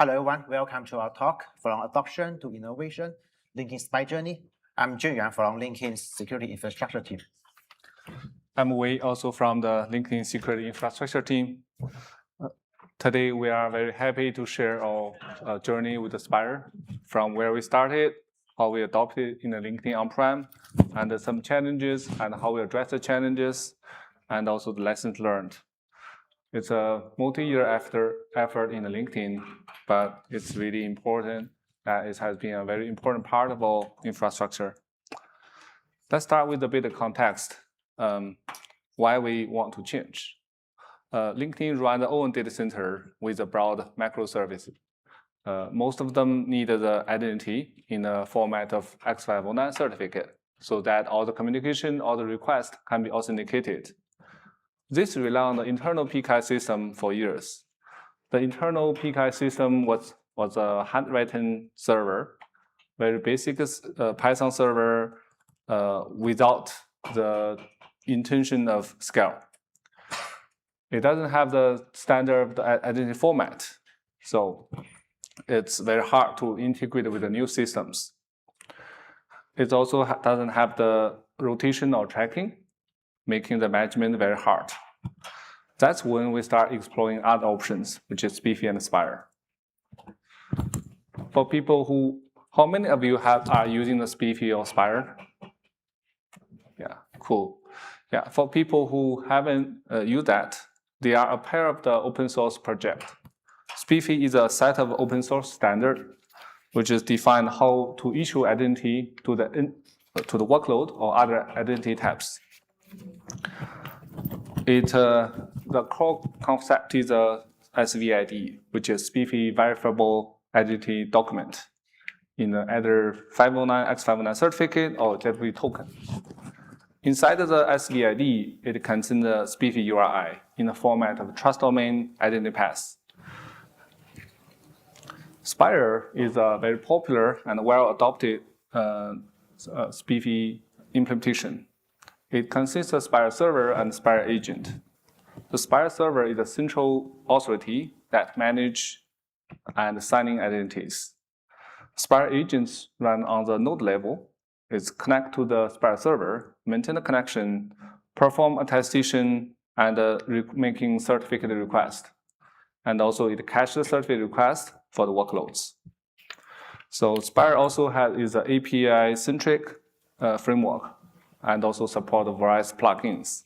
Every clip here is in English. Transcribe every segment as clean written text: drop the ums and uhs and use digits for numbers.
Hello everyone, welcome to our talk from adoption to innovation, LinkedIn SPIRE journey. I'm Junyuan from LinkedIn's security infrastructure team. I'm Wei, also from the LinkedIn security infrastructure team. Today we are very happy to share our journey with the SPIRE, from where we started, how we adopted in the LinkedIn on-prem, and some challenges and how we address the challenges, and also the lessons learned. It's a multi-year effort in the LinkedIn, but it's really important that it has been a very important part of our infrastructure. Let's start with a bit of context, why we want to change. LinkedIn runs their own data center with a broad microservice. Most of them need the identity in the format of X509 certificate, so that all the communication, all the requests can be authenticated. This relied on the internal PKI system for years. The internal PKI system was a handwritten server, very basic Python server without the intention of scale. It doesn't have the standard identity format, so it's very hard to integrate with the new systems. It also doesn't have the rotation or tracking, making the management very hard. That's when we start exploring other options, which is SPIFFE and SPIRE. For people who, how many of you are using the SPIFFE or SPIRE? Yeah, cool. Yeah, for people who haven't used that, they are a pair of the open source project. SPIFFE is a set of open source standard, which is defined how to issue identity to the workload or other identity types. The core concept is a SVID, which is SPIFFE verifiable identity document in either 509 X509 certificate or JWT token. Inside of the SVID, it contains the SPIFFE URI in the format of trust domain identity path. SPIRE is a very popular and well-adopted SPIFFE implementation. It consists of SPIRE server and SPIRE agent. The SPIRE server is a central authority that manages and signing identities. SPIRE agents run on the node level. It's connect to the SPIRE server, maintain the connection, perform attestation, and making certificate request. And also it caches the certificate request for the workloads. So SPIRE also is an API-centric framework, and also support various plugins.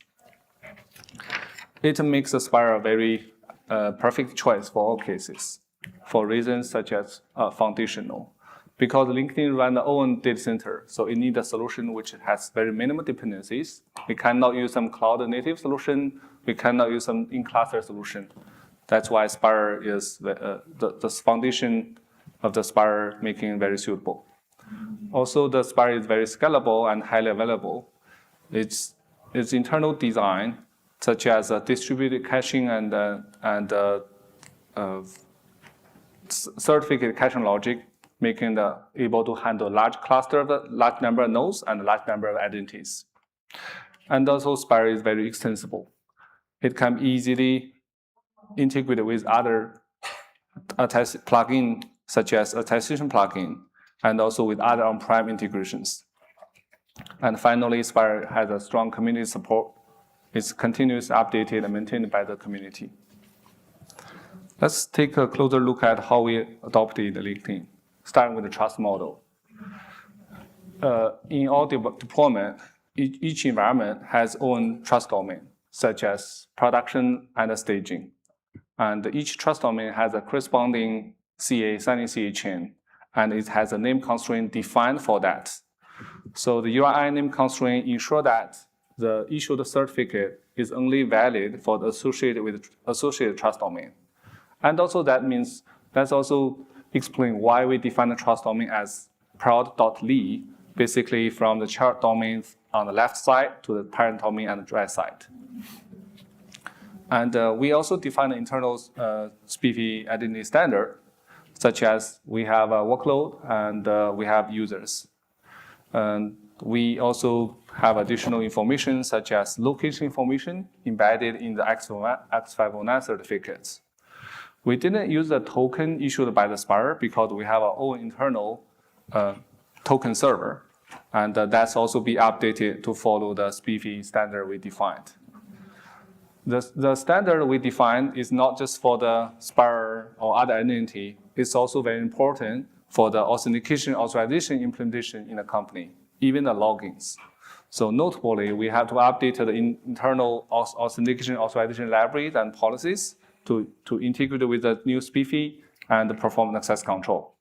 It makes the SPIRE a very perfect choice for all cases, for reasons such as foundational. Because LinkedIn runs their own data center, so it needs a solution which has very minimal dependencies. We cannot use some cloud-native solution. We cannot use some in-cluster solution. That's why SPIRE is the foundation of the SPIRE, making it very suitable. Also, the SPIRE is very scalable and highly available. Its internal design, such as distributed caching and certificate caching logic, making it able to handle large large number of nodes and large number of identities. And also, SPIRE is very extensible. It can easily integrate with other plugins, such as attestation plugin, and also with other on-prem integrations. And finally, SPIRE has a strong community support. It's continuously updated and maintained by the community. Let's take a closer look at how we adopted LinkedIn, starting with the trust model. In all deployment, each environment has its own trust domain, such as production and staging. And each trust domain has a corresponding signing CA chain, and it has a name constraint defined for that. So the URI name constraint ensures that the issued certificate is only valid for the associated trust domain. And also that's also explain why we define the trust domain as prod.ly, basically from the child domain on the left side to the parent domain on the right side. And we also define the internal SPIFFE identity standard, such as we have a workload and we have users. And we also have additional information, such as location information embedded in the X509 certificates. We didn't use the token issued by the SPIRE because we have our own internal token server, and that's also be updated to follow the SPIFE standard we defined. The standard we defined is not just for the SPIRE or other identity, it's also very important for the authentication authorization implementation in the company, even the logins. So notably, we have to update the internal authentication authorization libraries and policies to integrate with the new SPIFE and perform access control.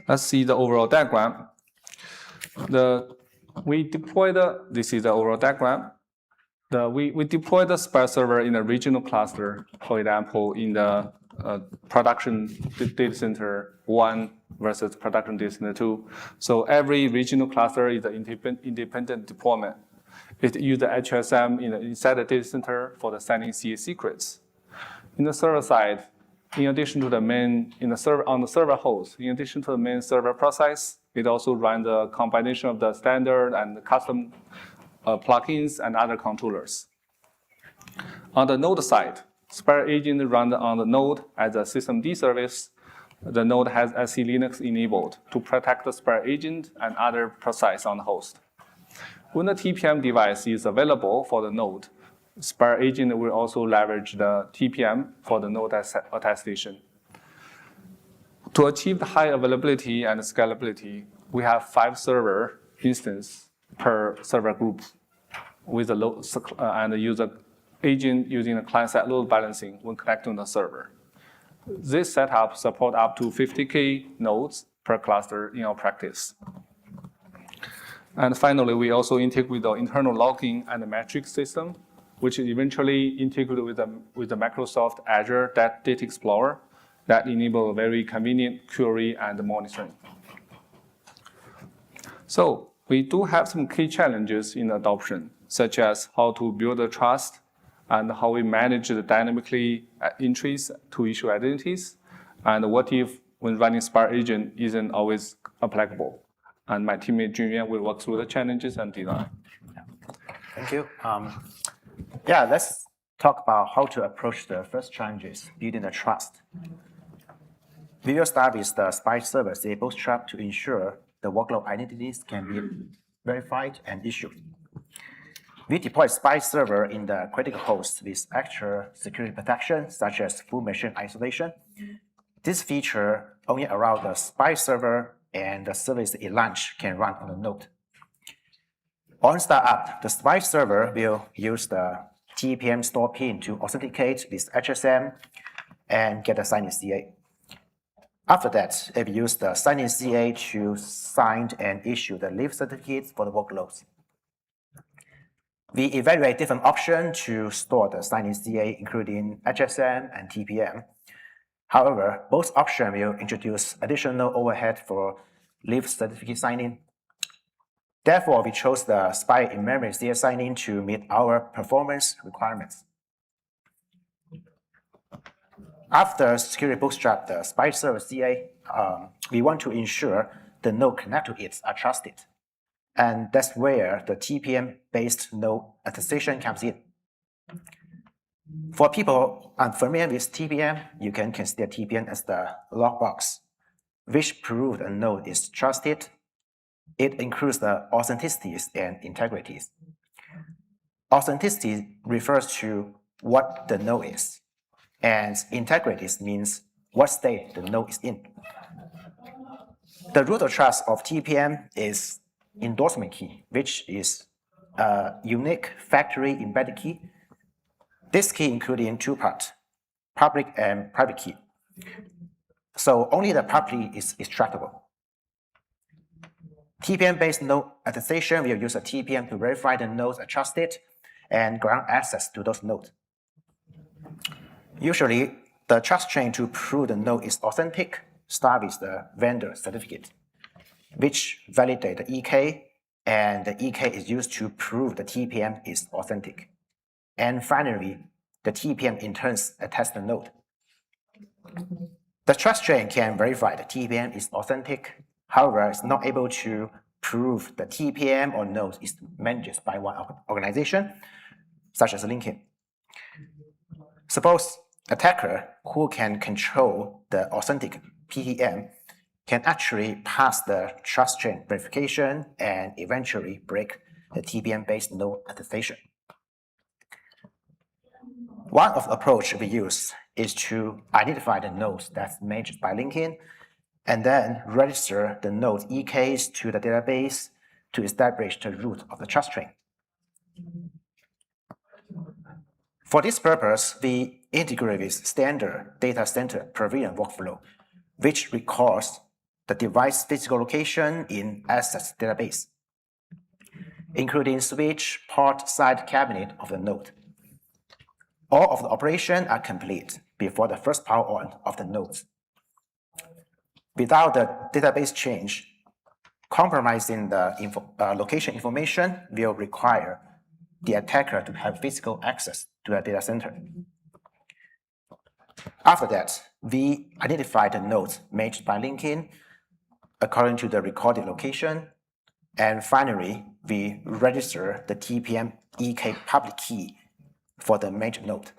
Let's see the overall diagram. This is the overall diagram. We deploy the SPIRE server in a regional cluster, for example, in the production data center 1 versus production data center 2. So every regional cluster is an independent deployment. It uses the HSM inside the data center for the signing CA secrets. In the server side, in addition to the main, on the server host, in addition to the main server process, it also runs the combination of the standard and the custom plugins and other controllers. On the node side, SPIRE agent runs on the node as a systemd service. The node has SC Linux enabled to protect the SPIRE agent and other process on the host. When the TPM device is available for the node, SPIRE agent will also leverage the TPM for the node attestation. To achieve the high availability and scalability, we have 5 server instances per server group with a load and the user agent using the client-side load balancing when connecting the server. This setup supports up to 50K nodes per cluster in our practice. And finally, we also integrate with our internal logging and the metric system, which is eventually integrated with the Microsoft Azure Data Explorer that enable a very convenient query and monitoring. So we do have some key challenges in adoption, such as how to build the trust and how we manage the dynamically entries to issue identities, and what if when running SPIRE agent isn't always applicable. And my teammate Junyuan will walk through the challenges and design. Thank you. Let's talk about how to approach the first challenges, building the trust. We will start with the SPIRE server CA bootstrap to ensure the workload identities can be verified and issued. We deploy SPIRE server in the critical host with extra security protection, such as full machine isolation. This feature only allows the SPIRE server and the service it launched can run on the node. On startup, the SPIRE server will use the TPM store pin to authenticate with HSM and get a signing CA. After that, it will use the signing CA to sign and issue the leave certificates for the workloads. We evaluate different options to store the signing CA, including HSM and TPM. However, both options will introduce additional overhead for leave certificate signing. Therefore, we chose the SPIRE in-memory CA signing to meet our performance requirements. After security bootstrap the SPIRE server CA, we want to ensure the node connected to it are trusted. And that's where the TPM-based node attestation comes in. For people unfamiliar with TPM, you can consider TPM as the lockbox, which proves a node is trusted. It includes the authenticities and integrities. Authenticity refers to what the node is, and integrities means what state the node is in. The root of trust of TPM is endorsement key, which is a unique factory embedded key. This key including 2 parts, public and private key. So only the public is extractable. TPM-based node attestation will use a TPM to verify the nodes are trusted and grant access to those nodes. Usually, the trust chain to prove the node is authentic starts with the vendor certificate, which validate the EK, and the EK is used to prove the TPM is authentic. And finally, the TPM in turn attests the node. The trust chain can verify the TPM is authentic. However, it's not able to prove the TPM or node is managed by one organization, such as LinkedIn. Suppose attacker who can control the authentic PTM can actually pass the trust chain verification and eventually break the TPM-based node attestation. One of the approaches we use is to identify the nodes that's matched by linking and then register the node EKs to the database to establish the root of the trust chain. For this purpose, we integrate with standard data center provision workflow, which records the device physical location in assets database, including switch, port, side cabinet of the node. All of the operations are complete before the first power on of the nodes. Without the database change, compromising the location information will require the attacker to have physical access to the data center. After that, we identify the nodes matched by linking according to the recorded location, and finally, we register the TPM EK public key for the matched node.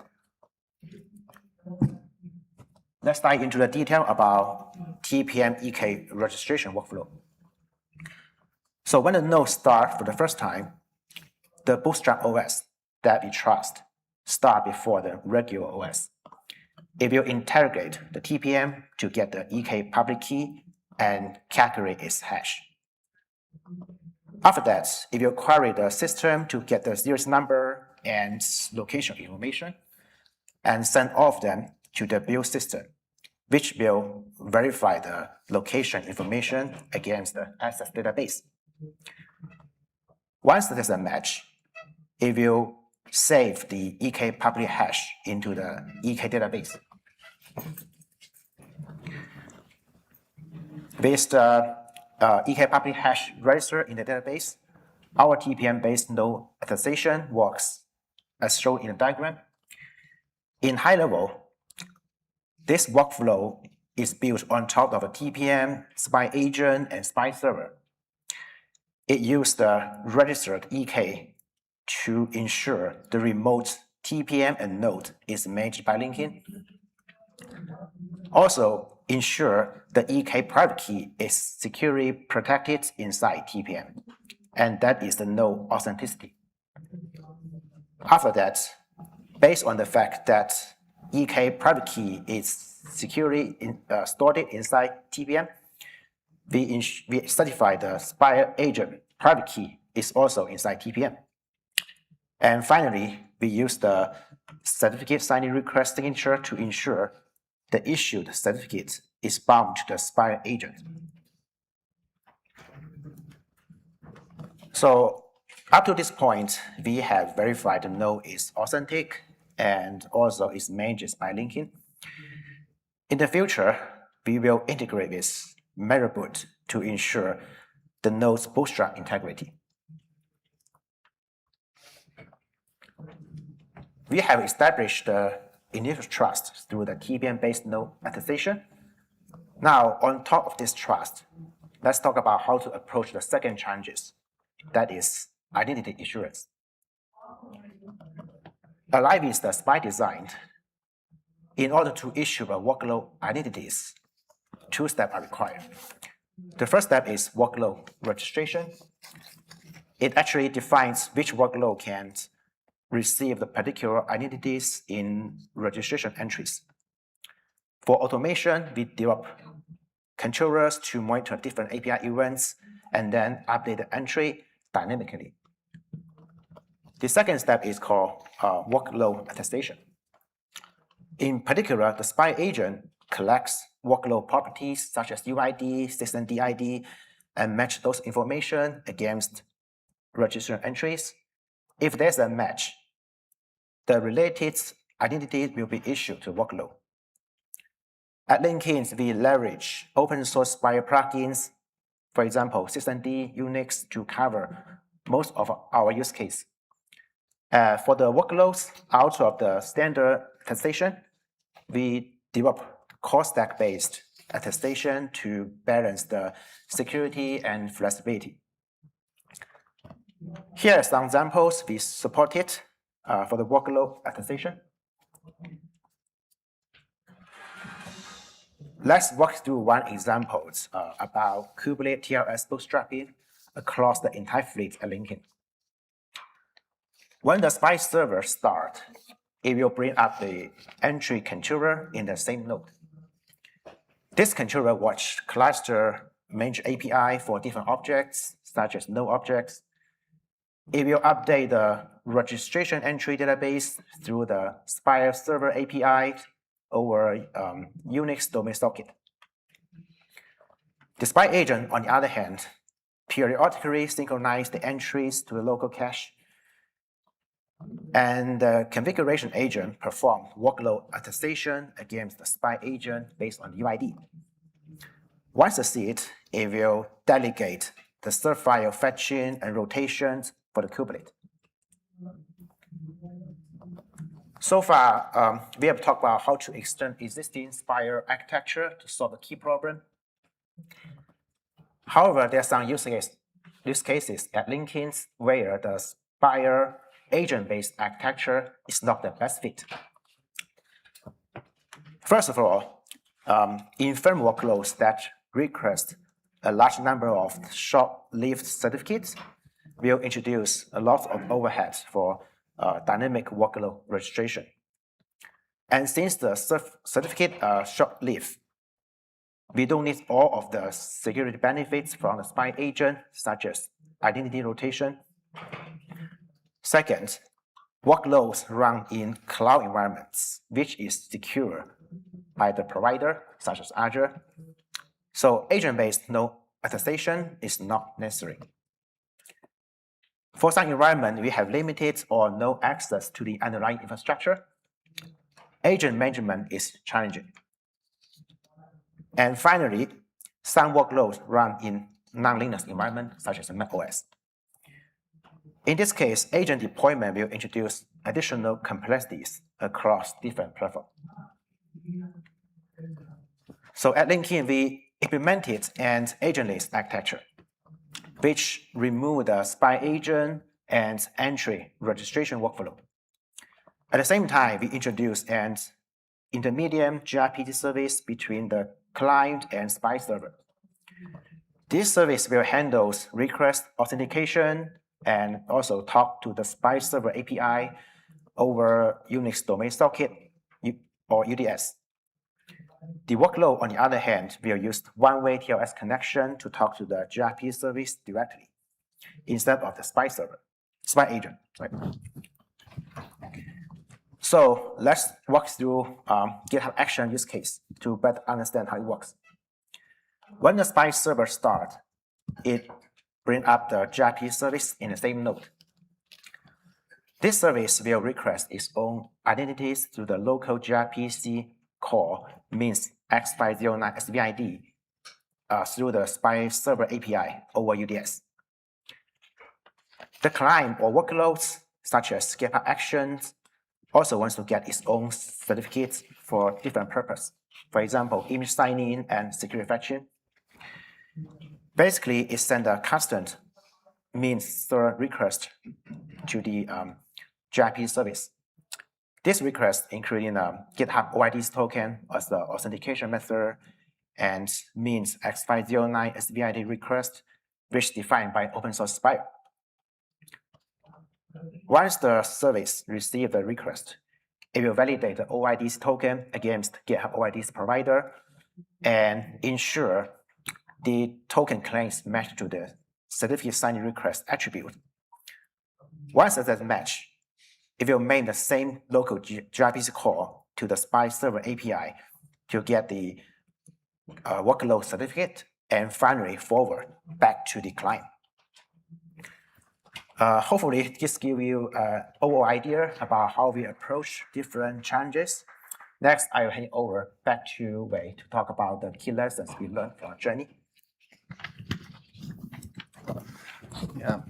Let's dive into the detail about TPM EK registration workflow. So when the node starts for the first time, the Bootstrap OS that we trust starts before the regular OS. It will interrogate the TPM to get the EK public key and calculate its hash. After that, it will query the system to get the series number and location information and send all of them to the build system, which will verify the location information against the access database. Once there's a match, it will save the EK public hash into the EK database. With the EK public hash registered in the database, our TPM-based node attestation works as shown in the diagram. In high level, this workflow is built on top of a TPM, SPIRE agent, and SPIRE server. It uses the registered EK to ensure the remote TPM and node is matched by linking. Also, ensure the EK private key is securely protected inside TPM, and that is the node authenticity. After that, based on the fact that EK private key is securely stored inside TPM, we certify the SPIRE agent private key is also inside TPM. And finally, we use the certificate signing request signature to ensure the issued certificate is bound to the SPIRE agent. So up to this point, we have verified the node is authentic and also is managed by linking. In the future, we will integrate with Mirrorboot to ensure the node's bootstrap integrity. We have established the initial trust through the TPM-based node attestation. Now, on top of this trust, let's talk about how to approach the second challenges, that is identity assurance. Alive is the SPIRE design. In order to issue a workload identities, 2 steps are required. The first step is workload registration. It actually defines which workload can receive the particular identities in registration entries. For automation, we develop controllers to monitor different API events and then update the entry dynamically. The second step is called workload attestation. In particular, the SPIRE agent collects workload properties such as UID, systemd ID, and match those information against registration entries. If there's a match, the related identity will be issued to workload. At Linkins, we leverage open source SPIRE plugins, for example, systemd, Unix, to cover most of our use case. For the workloads out of the standard attestation, we develop core stack-based attestation to balance the security and flexibility. Here are some examples we supported for the workload attestation. Let's walk through one example about Kubernetes TLS bootstrapping across the entire fleet at LinkedIn. When the SPIRE server starts, it will bring up the entry controller in the same node. This controller watches cluster manage API for different objects, such as node objects. It will update the registration entry database through the SPIRE server API over Unix domain socket. The SPIRE agent, on the other hand, periodically synchronizes the entries to the local cache, and the configuration agent performs workload attestation against the SPIRE agent based on UID. Once it will delegate the serve file fetching and rotation for the kubelet. So far, we have talked about how to extend existing SPIRE architecture to solve a key problem. However, there are some use cases at LinkedIn where the SPIRE agent-based architecture is not the best fit. First of all, in firm workloads that request a large number of short-lived certificates, will introduce a lot of overhead for dynamic workload registration. And since the certificate are short-lived, we don't need all of the security benefits from the SPIRE agent, such as identity rotation. Second, workloads run in cloud environments, which is secure by the provider, such as Azure. So agent-based node attestation is not necessary. For some environment, we have limited or no access to the underlying infrastructure. Agent management is challenging. And finally, some workloads run in non-Linux environment, such as macOS. In this case, agent deployment will introduce additional complexities across different platforms. So at LinkedIn, we implemented an agentless architecture, which removed the SPIRE agent and entry registration workflow. At the same time, we introduced an intermediate gRPC service between the client and SPIRE server. This service will handle request authentication and also talk to the SPIRE server API over Unix domain socket or UDS. The workload, on the other hand, will use one-way TLS connection to talk to the gRPC service directly instead of the SPIRE agent. Right? So let's walk through GitHub Action use case to better understand how it works. When the SPIRE server starts, it brings up the gRPC service in the same node. This service will request its own identities to the local gRPC call means X509 SVID through the SPIRE server API over UDS. The client or workloads, such as GitHub Actions, also wants to get its own certificates for different purposes. For example, image signing and security fetching. Basically, it sends a custom means server request to the gRPC service. This request, including GitHub OIDs token as the authentication method and means X509 SVID request, which defined by open source SPIRE. Once the service receives the request, it will validate the OIDs token against GitHub OIDs provider and ensure the token claims match to the certificate signing request attribute. Once that match, it will make the same local gRPC call to the SPIRE server API to get the workload certificate and finally forward back to the client. Hopefully, this gives you an overall idea about how we approach different challenges. Next, I will hand over back to Wei to talk about the key lessons we learned from our journey. Yeah,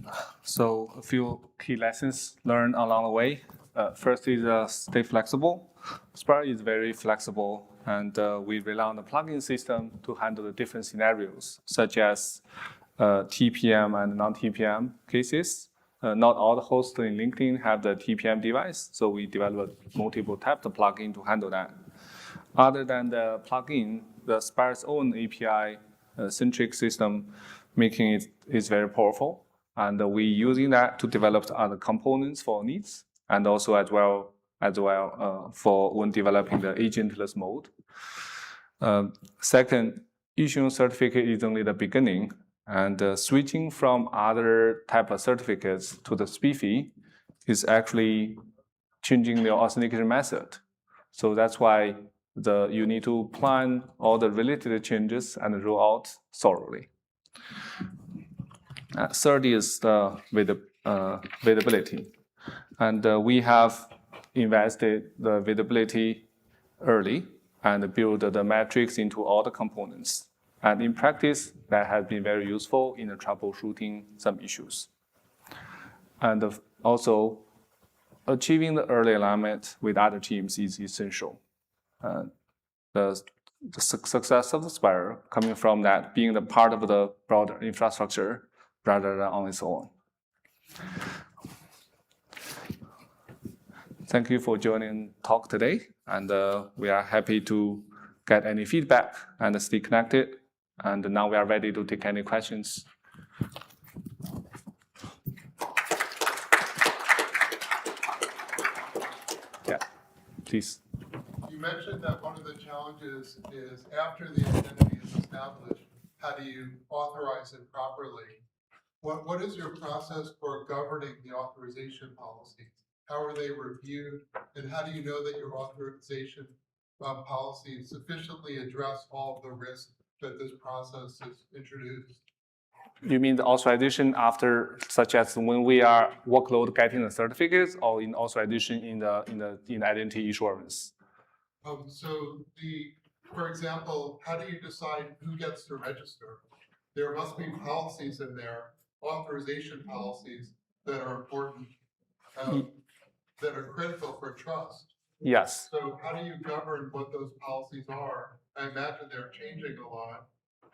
so a few key lessons learned along the way. First is stay flexible. SPIRE is very flexible, and we rely on the plugin system to handle the different scenarios, such as TPM and non-TPM cases. Not all the hosts in LinkedIn have the TPM device, so we developed multiple types of plugin to handle that. Other than the plugin, the SPIRE's own API centric system, making it is very powerful. And we using that to develop other components for needs, and also as well for when developing the agentless mode. Second, issuing certificate is only the beginning, and switching from other type of certificates to the SPIFE is actually changing the authentication method. So that's why you need to plan all the related changes and roll out thoroughly. Third is the availability. And we have invested the availability early and build the metrics into all the components. And in practice, that has been very useful in troubleshooting some issues. And also, achieving the early alignment with other teams is essential. The success of the SPIRE coming from that being the part of the broader infrastructure rather than on its own. Thank you for joining talk today, and we are happy to get any feedback and stay connected. And now we are ready to take any questions. Yeah, please. You mentioned that one of the challenges is after the identity is established, how do you authorize it properly? What is your process for governing the authorization policies? How are they reviewed? And how do you know that your authorization policies sufficiently address all of the risks that this process is introduced? You mean the authorization after, such as when we are workload getting the certificates, or in authorization in the identity assurance? For example, how do you decide who gets to register? There must be policies in there, authorization policies that are important, that are critical for trust. Yes. So how do you govern what those policies are? I imagine they're changing a lot.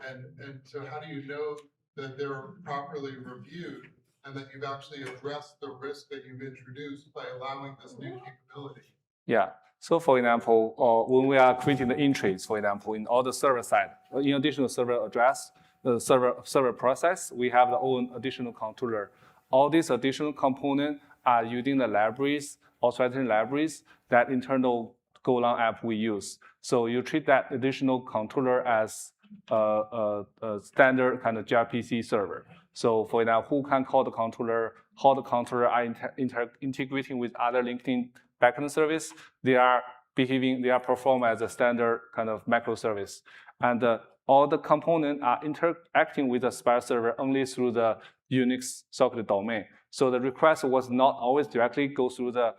And so how do you know that they're properly reviewed and that you've actually addressed the risk that you've introduced by allowing this new capability? Yeah. So for example, when we are creating the entries, for example, in all the server side, in addition to server address, the server process, we have the own additional controller. All these additional components are using the libraries, authorization libraries, that internal Golang app we use. So you treat that additional controller as a standard kind of gRPC server. So for example, who can call the controller, how the controller are integrating with other LinkedIn backend service, they are performed as a standard kind of microservice. And all the components are interacting with the SPIRE server only through the Unix socket domain. So the request was not always directly go through the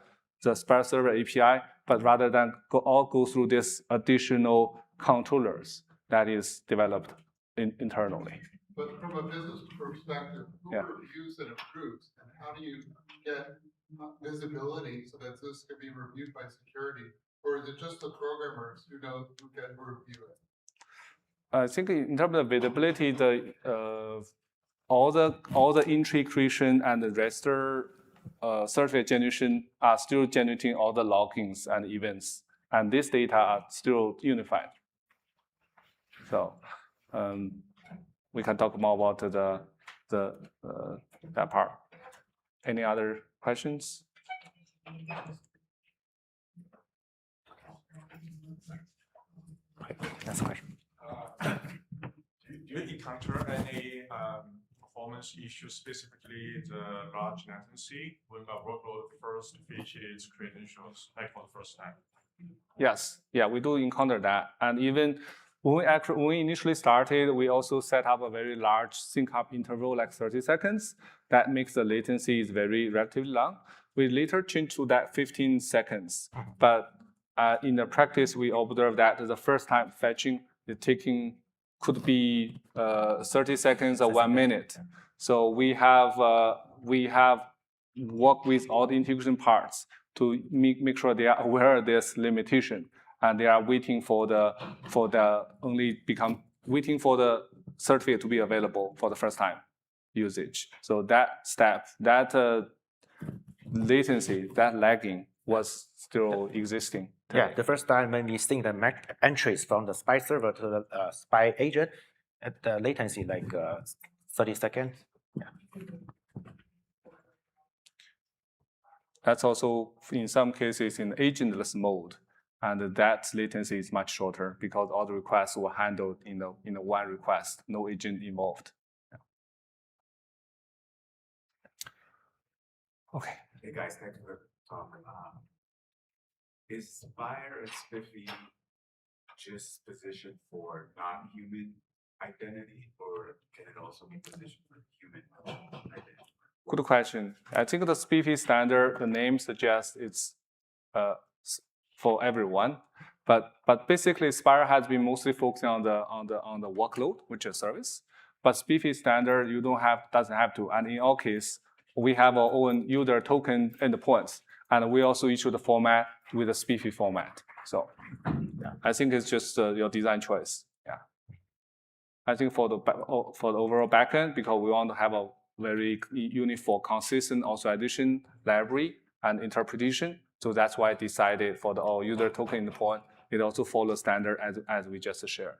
SPIRE server API, but rather than go through this additional controllers that is developed internally. But from a business perspective, who reviews and approves, and how do you get visibility so that this can be reviewed by security? Or is it just the programmers who know who can review it? I think in terms of availability, all the entry creation and the register certificate generation are still generating all the logins and events, and this data are still unified. So we can talk more about that part. Any other questions? Next question. Do you encounter any performance issues, specifically the large latency when a workload first fetches credentials, like for the first time? Yes, yeah, we do encounter that. And even when we initially started, we also set up a very large sync up interval, like 30 seconds. That makes the latency is very relatively long. We later changed to that 15 seconds. But in the practice, we observed that the first time fetching, the taking could be 30 seconds or 1 minute. So we have worked with all the integration parts to make sure they are aware of this limitation, and they are waiting for the certificate to be available for the first time usage. So that step, that latency, that lagging was still existing. Yeah, the first time when we sync the entries from the SPIRE server to the SPIRE agent, at the latency like 30 seconds. Yeah. That's also in some cases in agentless mode, and that latency is much shorter because all the requests were handled in the one request, no agent involved. Yeah. Okay. Hey guys, thanks for the talk. Is SPIRE and SPIFFE just positioned for non-human identity, or can it also be positioned for human identity? Good question. I think the SPIFFE standard, the name suggests it's for everyone, but basically SPIRE has been mostly focusing on the workload, which is service. But SPIFFE standard doesn't have to, and in our case, we have our own user token endpoints, and we also issue the format with a SPIFFE format. So yeah, I think it's just your design choice. Yeah, I think for the overall backend, because we want to have a very uniform, consistent authorization library and interpretation. So that's why I decided for our user token endpoint, it also follows standard as we just shared.